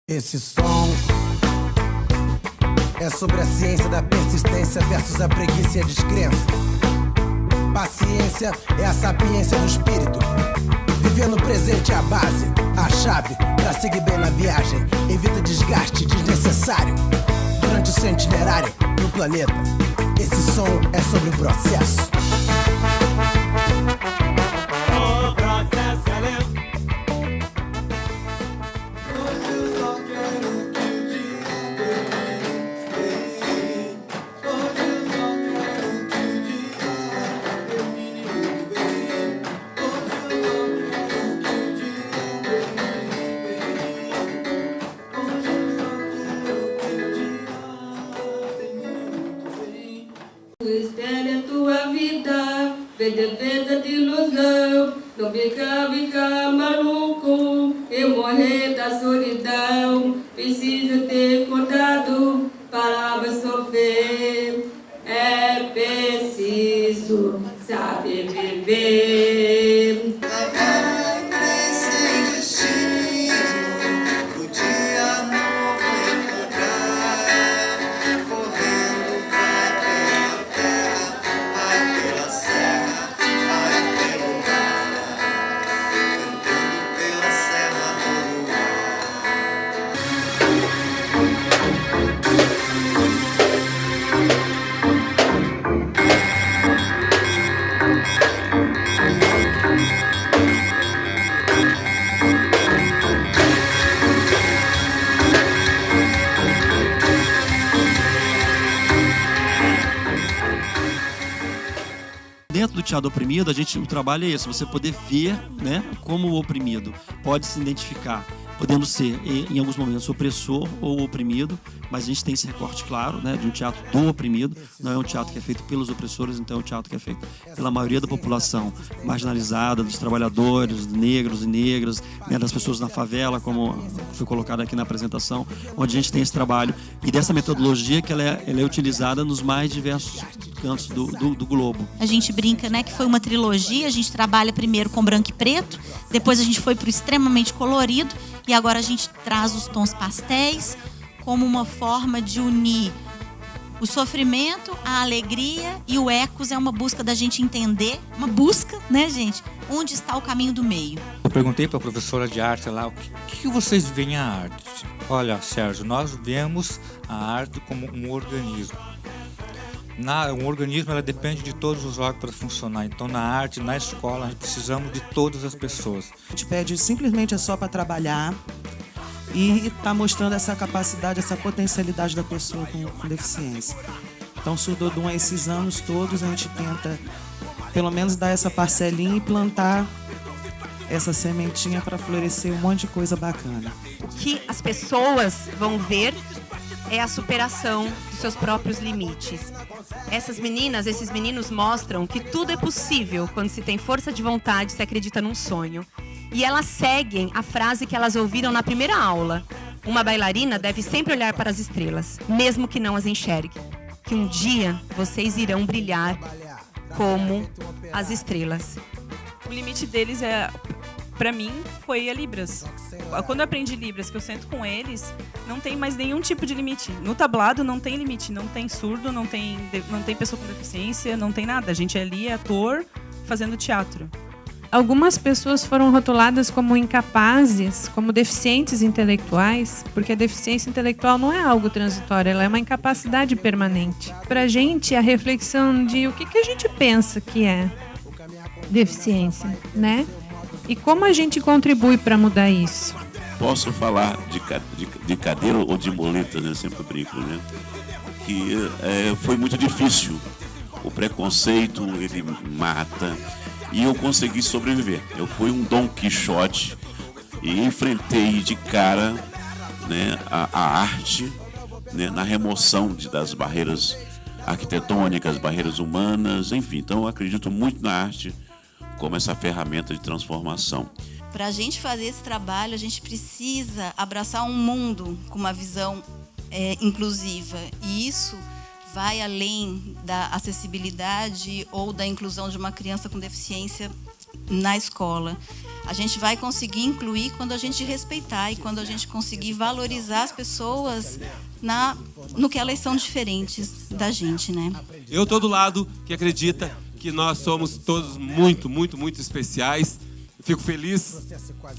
Esse som é sobre a ciência da persistência versus a preguiça e a descrença. Paciência é a sapiência do espírito. Viver no presente é a base, a chave pra seguir bem na viagem. Evita desgaste desnecessário durante o seu itinerário no planeta. Esse som é sobre o processo. O processo é lento. Espelha a tua vida, venda de ilusão. Não fica maluco e morrer da solidão. Precisa ter cuidado para sofrer. É preciso saber viver. Dentro do teatro oprimido, o trabalho é esse, você poder ver, né, como o oprimido pode se identificar, podendo ser, em alguns momentos, opressor ou oprimido, mas a gente tem esse recorte claro, né, de um teatro do oprimido, não é um teatro que é feito pelos opressores, então é um teatro que é feito pela maioria da população marginalizada, dos trabalhadores, negros e negras, né, das pessoas na favela, como foi colocado aqui na apresentação, onde a gente tem esse trabalho, e dessa metodologia que ela é utilizada nos mais diversos cantos do globo. A gente brinca, né, que foi uma trilogia, a gente trabalha primeiro com branco e preto, depois a gente foi para o extremamente colorido, e agora a gente traz os tons pastéis como uma forma de unir o sofrimento, a alegria, e o ecos é uma busca da gente entender, uma busca, né, gente, onde está o caminho do meio. Eu perguntei para a professora de arte lá, o que vocês veem a arte? Olha, Sérgio, nós vemos a arte como um organismo. Um organismo, ela depende de todos os órgãos para funcionar. Então, na arte, na escola, nós precisamos de todas as pessoas. A gente pede simplesmente só para trabalhar e está mostrando essa capacidade, essa potencialidade da pessoa com deficiência. Então, Surdodum, esses anos todos, a gente tenta, pelo menos, dar essa parcelinha e plantar essa sementinha para florescer um monte de coisa bacana. O que as pessoas vão ver é a superação dos seus próprios limites. Essas meninas, esses meninos mostram que tudo é possível quando se tem força de vontade, se acredita num sonho. E elas seguem a frase que elas ouviram na primeira aula. Uma bailarina deve sempre olhar para as estrelas, mesmo que não as enxergue. Que um dia vocês irão brilhar como as estrelas. O limite deles pra mim, foi a Libras. Quando eu aprendi Libras, que eu sento com eles, não tem mais nenhum tipo de limite. No tablado não tem limite, não tem surdo, não tem pessoa com deficiência, não tem nada. A gente ali é ator fazendo teatro. Algumas pessoas foram rotuladas como incapazes, como deficientes intelectuais, porque a deficiência intelectual não é algo transitório, ela é uma incapacidade permanente. Pra gente, a reflexão de o que a gente pensa que é deficiência, né? E como a gente contribui para mudar isso? Posso falar de cadeira ou de muleta, né? Sempre brinco, né? Que foi muito difícil. O preconceito, ele mata. E eu consegui sobreviver. Eu fui um Dom Quixote e enfrentei de cara, né, a arte, né, na remoção das barreiras arquitetônicas, barreiras humanas, enfim. Então eu acredito muito na arte como essa ferramenta de transformação. Para a gente fazer esse trabalho, a gente precisa abraçar um mundo com uma visão inclusiva. E isso vai além da acessibilidade ou da inclusão de uma criança com deficiência na escola. A gente vai conseguir incluir quando a gente respeitar e quando a gente conseguir valorizar as pessoas no que elas são diferentes da gente, né? Eu estou do lado que acredita que nós somos todos muito, muito, muito especiais. Fico feliz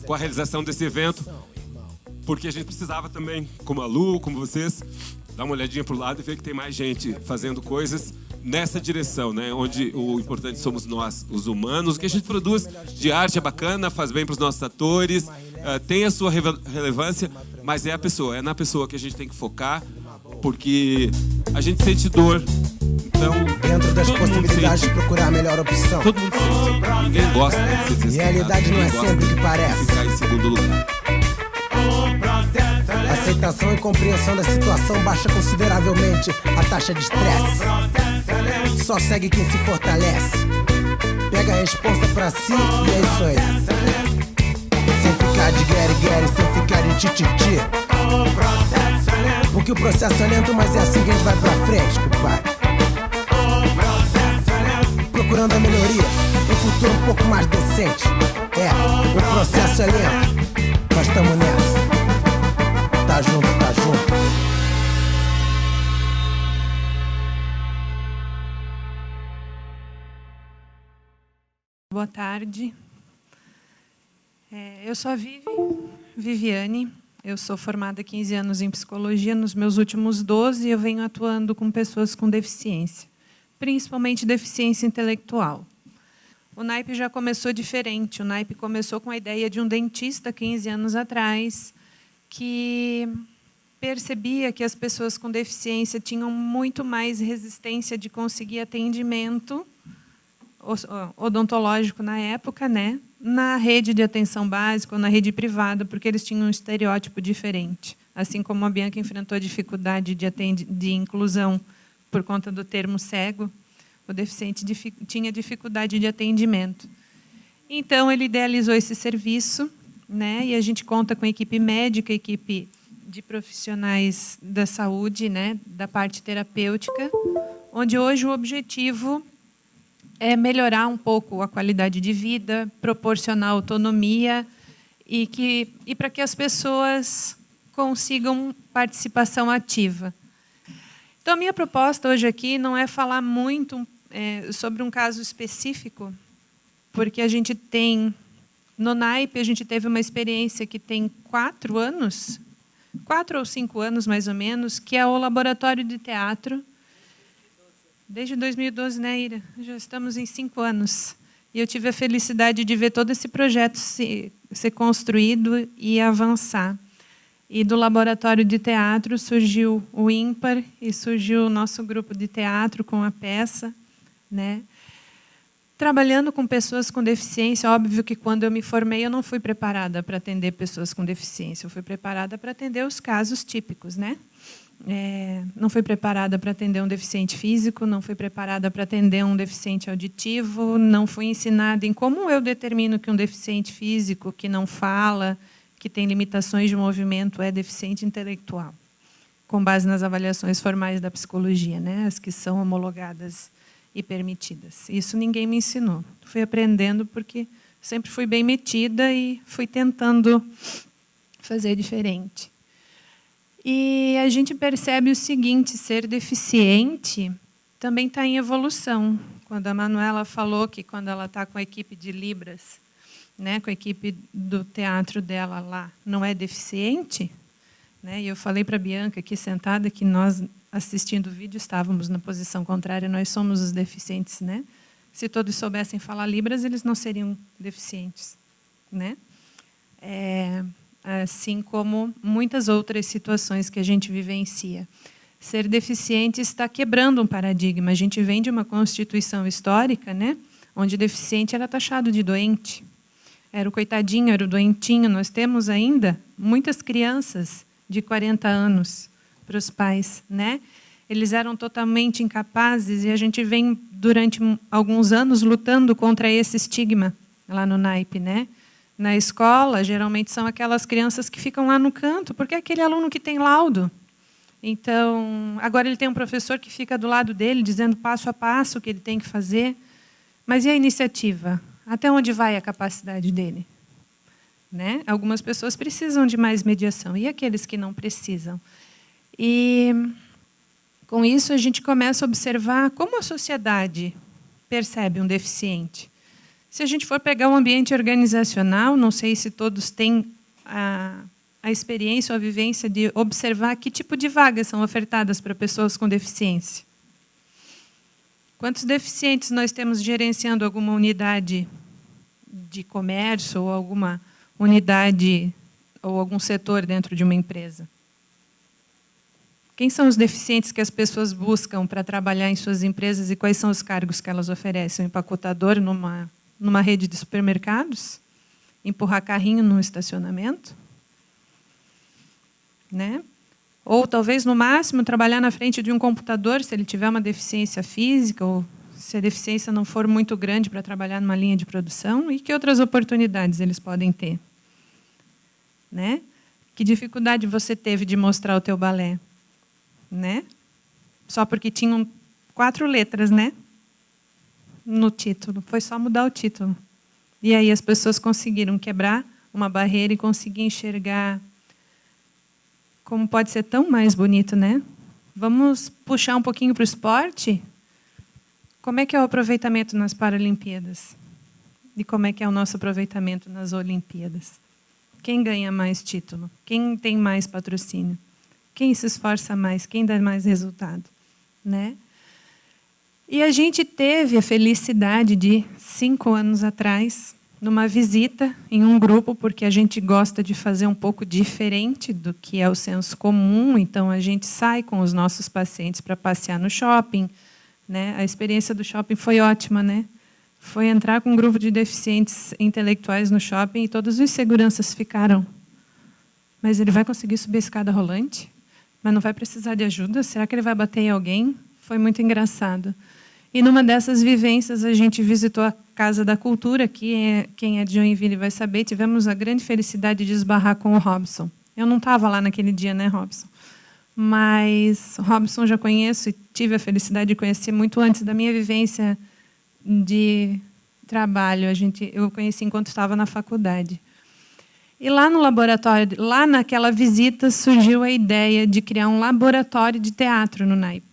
com a realização desse evento, porque a gente precisava também, como a Lu, como vocês, dar uma olhadinha para o lado e ver que tem mais gente fazendo coisas nessa direção, né? Onde o importante somos nós, os humanos. O que a gente produz de arte é bacana, faz bem para os nossos atores, tem a sua relevância, mas é a pessoa, é na pessoa que a gente tem que focar, porque a gente sente dor. Então, dentro das possibilidades de procurar a melhor opção. Todo mundo sente. Ninguém gosta de ser desesperado. Realidade não é sempre o que parece. Ficar em segundo lugar. Aceitação e compreensão da situação baixa consideravelmente a taxa de estresse. Só segue quem se fortalece. Pega a responsa pra si e é isso aí. Sem ficar de guerre, sem ficar de tititi. Porque o processo é lento, mas é assim que a gente vai pra frente, compadre. Procurando a melhoria, um futuro um pouco mais decente. O processo é lento, nós estamos nessa. Tá junto, tá junto. Boa tarde. Eu sou a Viviane. Eu sou formada há 15 anos em psicologia. Nos meus últimos 12, eu venho atuando com pessoas com deficiência, principalmente deficiência intelectual. O naipe já começou diferente. O naipe começou com a ideia de um dentista 15 anos atrás, que percebia que as pessoas com deficiência tinham muito mais resistência de conseguir atendimento odontológico na época, né? Na rede de atenção básica ou na rede privada, porque eles tinham um estereótipo diferente. Assim como a Bianca enfrentou a dificuldade de inclusão por conta do termo cego, o deficiente tinha dificuldade de atendimento. Então, ele idealizou esse serviço, né? E a gente conta com a equipe médica, a equipe de profissionais da saúde, né? Da parte terapêutica, onde hoje o objetivo é melhorar um pouco a qualidade de vida, proporcionar autonomia e para que as pessoas consigam participação ativa. Então, a minha proposta hoje aqui não é falar muito sobre um caso específico, porque a gente tem, no naipe, a gente teve uma experiência que tem 4 ou 5 anos, mais ou menos, que é o laboratório de teatro. Desde 2012, né, Ira? Já estamos em 5 anos. E eu tive a felicidade de ver todo esse projeto ser construído e avançar. E do laboratório de teatro surgiu o ímpar e surgiu o nosso grupo de teatro com a peça, né? Trabalhando com pessoas com deficiência. Óbvio que quando eu me formei eu não fui preparada para atender pessoas com deficiência, eu fui preparada para atender os casos típicos, né? Não fui preparada para atender um deficiente físico, não fui preparada para atender um deficiente auditivo, não fui ensinada em como eu determino que um deficiente físico que não fala, que tem limitações de movimento, é deficiente intelectual, com base nas avaliações formais da psicologia, né? As que são homologadas e permitidas. Isso ninguém me ensinou. Fui aprendendo porque sempre fui bem metida e fui tentando fazer diferente. E a gente percebe o seguinte, ser deficiente também está em evolução. Quando a Manuela falou que quando ela está com a equipe de Libras, né, com a equipe do teatro dela lá, não é deficiente, né? E eu falei para a Bianca aqui sentada que nós, assistindo o vídeo, estávamos na posição contrária, nós somos os deficientes, né? Se todos soubessem falar Libras, eles não seriam deficientes, né? Assim como muitas outras situações que a gente vivencia. Ser deficiente está quebrando um paradigma. A gente vem de uma constituição histórica, né, onde deficiente era taxado de doente. Era o coitadinho, era o doentinho. Nós temos ainda muitas crianças de 40 anos para os pais, né? Eles eram totalmente incapazes e a gente vem, durante alguns anos, lutando contra esse estigma lá no naipe, né? Na escola, geralmente são aquelas crianças que ficam lá no canto, porque é aquele aluno que tem laudo. Então, agora ele tem um professor que fica do lado dele, dizendo passo a passo o que ele tem que fazer. Mas e a iniciativa? Até onde vai a capacidade dele? né? Algumas pessoas precisam de mais mediação, e aqueles que não precisam. E, com isso, a gente começa a observar como a sociedade percebe um deficiente. Se a gente for pegar um ambiente organizacional, não sei se todos têm a experiência ou a vivência de observar que tipo de vagas são ofertadas para pessoas com deficiência. Quantos deficientes nós temos gerenciando alguma unidade de comércio ou alguma unidade ou algum setor dentro de uma empresa? Quem são os deficientes que as pessoas buscam para trabalhar em suas empresas e quais são os cargos que elas oferecem? Um empacotador numa rede de supermercados? Empurrar carrinho no estacionamento? Né? Ou talvez, no máximo, trabalhar na frente de um computador, se ele tiver uma deficiência física, ou se a deficiência não for muito grande para trabalhar numa linha de produção, e que outras oportunidades eles podem ter? Né? Que dificuldade você teve de mostrar o teu balé? Né? Só porque tinham 4 letras, né? No título. Foi só mudar o título. E aí as pessoas conseguiram quebrar uma barreira e conseguir enxergar como pode ser tão mais bonito, né? Vamos puxar um pouquinho para o esporte? Como é que é o aproveitamento nas Paralimpíadas? E como é que é o nosso aproveitamento nas Olimpíadas? Quem ganha mais título? Quem tem mais patrocínio? Quem se esforça mais? Quem dá mais resultado? Né? E a gente teve a felicidade de, 5 anos atrás, numa visita em um grupo, porque a gente gosta de fazer um pouco diferente do que é o senso comum, então a gente sai com os nossos pacientes para passear no shopping, né? A experiência do shopping foi ótima, né? Foi entrar com um grupo de deficientes intelectuais no shopping e todos os seguranças ficaram. Mas ele vai conseguir subir a escada rolante? Mas não vai precisar de ajuda? Será que ele vai bater em alguém? Foi muito engraçado. E numa dessas vivências, a gente visitou a Casa da Cultura, que quem é de Joinville vai saber, tivemos a grande felicidade de esbarrar com o Robson. Eu não estava lá naquele dia, né, Robson? Mas o Robson já conheço e tive a felicidade de conhecer muito antes da minha vivência de trabalho. Eu conheci enquanto estava na faculdade. E lá no laboratório, lá naquela visita, surgiu a ideia de criar um laboratório de teatro no naipe.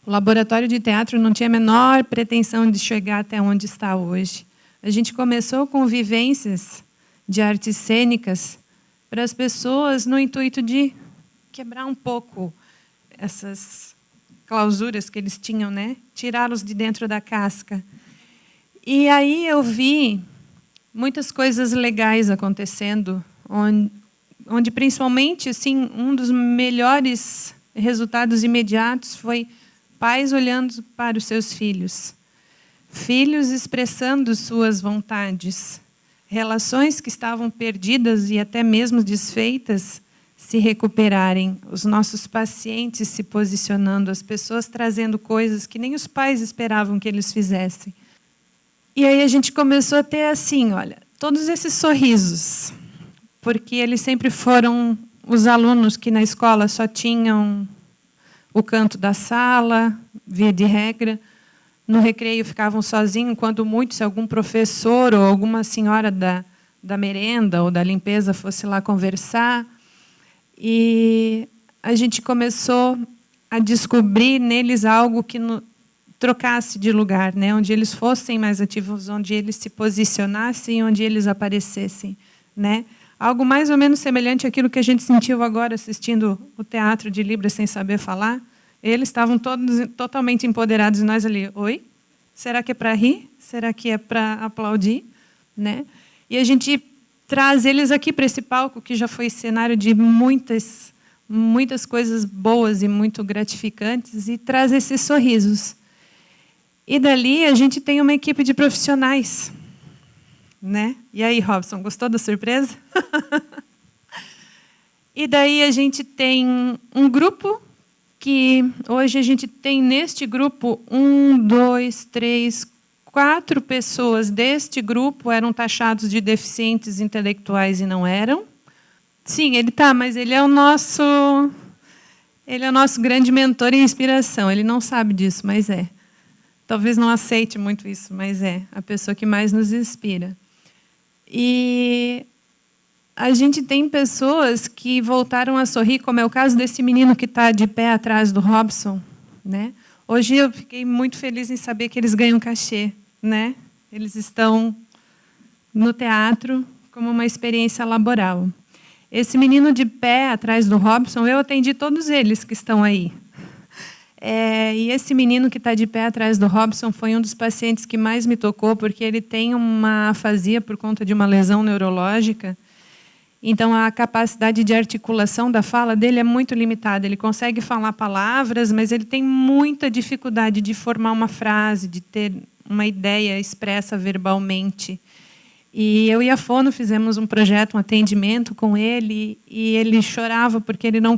O laboratório de teatro não tinha a menor pretensão de chegar até onde está hoje. A gente começou com vivências de artes cênicas para as pessoas no intuito de quebrar um pouco essas clausuras que eles tinham, né? Tirá-los de dentro da casca. E aí eu vi muitas coisas legais acontecendo, onde principalmente assim, um dos melhores resultados imediatos foi pais olhando para os seus filhos, filhos expressando suas vontades, relações que estavam perdidas e até mesmo desfeitas se recuperarem, os nossos pacientes se posicionando, as pessoas trazendo coisas que nem os pais esperavam que eles fizessem. E aí a gente começou a ter assim, olha, todos esses sorrisos, porque eles sempre foram os alunos que na escola só tinham o canto da sala, via de regra. No recreio ficavam sozinhos, quando muito, se algum professor ou alguma senhora da merenda ou da limpeza fosse lá conversar. E a gente começou a descobrir neles algo que trocasse de lugar, né? Onde eles fossem mais ativos, onde eles se posicionassem, onde eles aparecessem, né? Algo mais ou menos semelhante àquilo que a gente sentiu agora assistindo o Teatro de Libras sem saber falar. Eles estavam todos totalmente empoderados e nós ali, oi? Será que é para rir? Será que é para aplaudir? Né? E a gente traz eles aqui para esse palco que já foi cenário de muitas coisas boas e muito gratificantes e traz esses sorrisos. E dali a gente tem uma equipe de profissionais. Né? E aí, Robson, gostou da surpresa? E daí a gente tem um grupo que hoje a gente tem neste grupo 4 pessoas deste grupo eram taxados de deficientes intelectuais e não eram. Sim, ele tá, mas ele é o nosso grande mentor e inspiração. Ele não sabe disso, mas é. Talvez não aceite muito isso, mas é a pessoa que mais nos inspira. E a gente tem pessoas que voltaram a sorrir, como é o caso desse menino que está de pé atrás do Robson, né? Hoje eu fiquei muito feliz em saber que eles ganham cachê, né? Eles estão no teatro como uma experiência laboral. Esse menino de pé atrás do Robson, eu atendi todos eles que estão aí. E esse menino que está de pé atrás do Robson foi um dos pacientes que mais me tocou, porque ele tem uma afasia por conta de uma lesão neurológica. Então, a capacidade de articulação da fala dele é muito limitada. Ele consegue falar palavras, mas ele tem muita dificuldade de formar uma frase, de ter uma ideia expressa verbalmente. E eu e a Fono fizemos um projeto, um atendimento com ele, e ele chorava porque ele não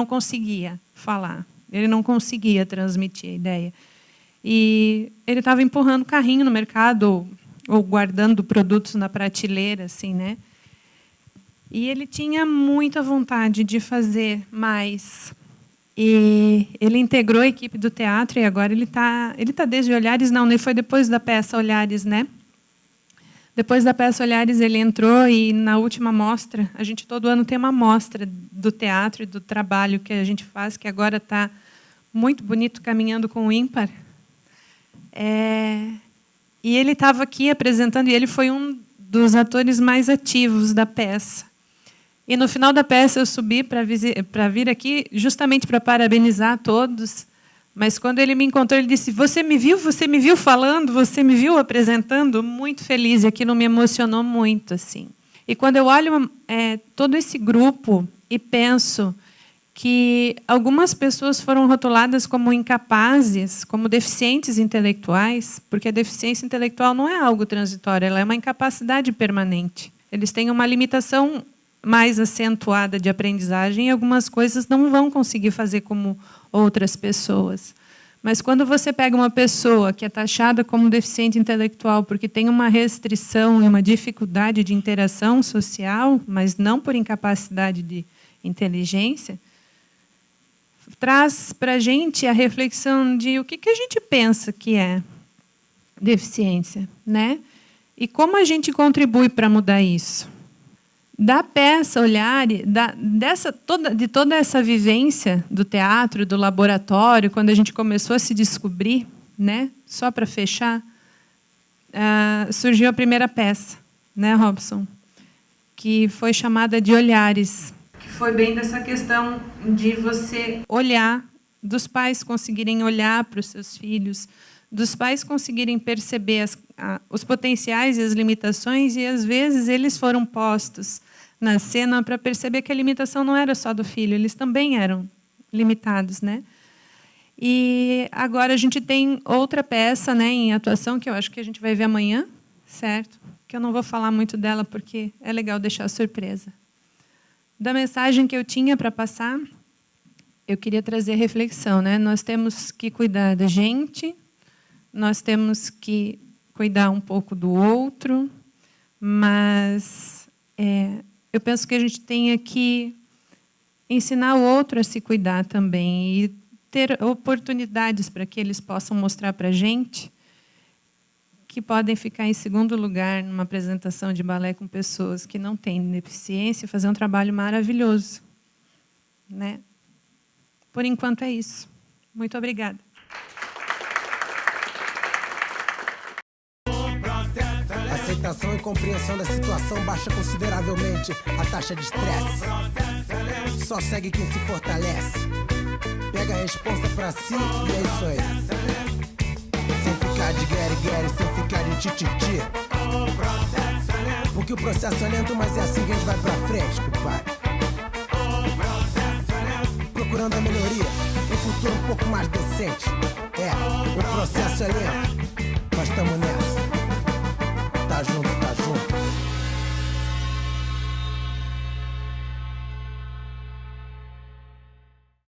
conseguia falar. Ele não conseguia transmitir a ideia. E ele estava empurrando o carrinho no mercado ou guardando produtos na prateleira, assim, né? E ele tinha muita vontade de fazer mais. E ele integrou a equipe do teatro e agora ele tá desde Olhares, não, ele foi depois da peça Olhares, né? Depois da peça Olhares, ele entrou e, na última mostra, a gente todo ano tem uma mostra do teatro e do trabalho que a gente faz, que agora está muito bonito, caminhando com o ímpar. E ele estava aqui apresentando, e ele foi um dos atores mais ativos da peça. E, no final da peça, eu subi para vir aqui justamente para parabenizar todos. Mas, quando ele me encontrou, ele disse, você me viu falando, você me viu apresentando? Muito feliz, e aquilo me emocionou muito, assim. E, quando eu olho todo esse grupo e penso que algumas pessoas foram rotuladas como incapazes, como deficientes intelectuais, porque a deficiência intelectual não é algo transitório, ela é uma incapacidade permanente. Eles têm uma limitação mais acentuada de aprendizagem e algumas coisas não vão conseguir fazer como outras pessoas. Mas quando você pega uma pessoa que é taxada como deficiente intelectual porque tem uma restrição e uma dificuldade de interação social, mas não por incapacidade de inteligência, traz para a gente a reflexão de o que a gente pensa que é deficiência, né? E como a gente contribui para mudar isso. Da peça Olhares, de toda essa vivência do teatro, do laboratório, quando a gente começou a se descobrir, né? Só para fechar, surgiu a primeira peça, né, Robson? Que foi chamada de Olhares. Que foi bem dessa questão de você olhar, dos pais conseguirem olhar para os seus filhos, dos pais conseguirem perceber os potenciais e as limitações, e, às vezes, eles foram postos na cena para perceber que a limitação não era só do filho, eles também eram limitados, né? E agora a gente tem outra peça, né, em atuação, que eu acho que a gente vai ver amanhã, certo? Que eu não vou falar muito dela, porque é legal deixar surpresa. Da mensagem que eu tinha para passar, eu queria trazer reflexão, né? Nós temos que cuidar da gente, nós temos que cuidar um pouco do outro, mas eu penso que a gente tem que ensinar o outro a se cuidar também e ter oportunidades para que eles possam mostrar para a gente que podem ficar em segundo lugar numa apresentação de balé com pessoas que não têm deficiência e fazer um trabalho maravilhoso, né? Por enquanto é isso. Muito obrigada. Aceitação e compreensão da situação baixa consideravelmente a taxa de estresse. Só segue quem se fortalece. Pega a responsa pra si e é isso aí. Sem ficar de guere-guere, sem ficar de tititi. Porque o processo é lento, mas é assim que a gente vai pra frente, compadre. Procurando a melhoria, um futuro um pouco mais decente. O processo é lento, mas estamos nessa.